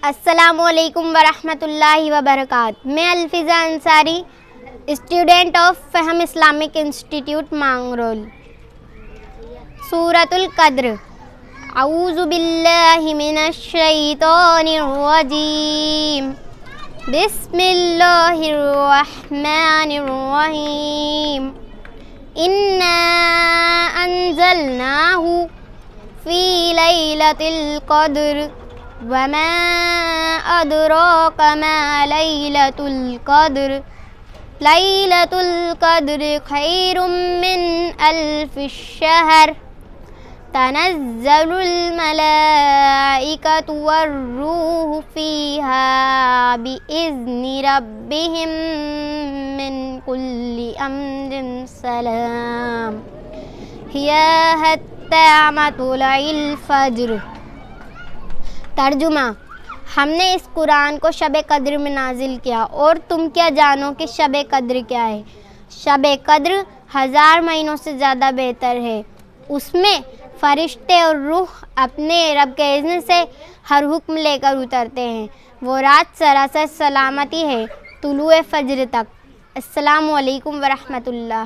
السلام علیکم ورحمۃ اللہ وبرکاتہ. میں الفضا انصاری، اسٹوڈنٹ آف فہم اسلامک انسٹیٹیوٹ مانگرول. سورۃ القدر. اعوذ باللہ من الشیطان الرجیم. بسم اللہ الرحمن الرحیم. انا انزلناہ فی لیلۃ القدر وما ادراک ما لیلۃ القدر. لیلۃ القدر خیر من الف الشہر. تنزل الملائکۃ والروح فیہا بإذن ربہم من کل امر سلام ہی حتی مطلع الفجر. ترجمہ: ہم نے اس قرآن کو شب قدر میں نازل کیا، اور تم کیا جانو کہ شب قدر کیا ہے؟ شب قدر 1000 مہینوں سے زیادہ بہتر ہے. اس میں فرشتے اور روح اپنے رب کے اذن سے ہر حکم لے کر اترتے ہیں. وہ رات سراسر سلامتی ہے طلوع فجر تک. السلام علیکم ورحمۃ اللہ.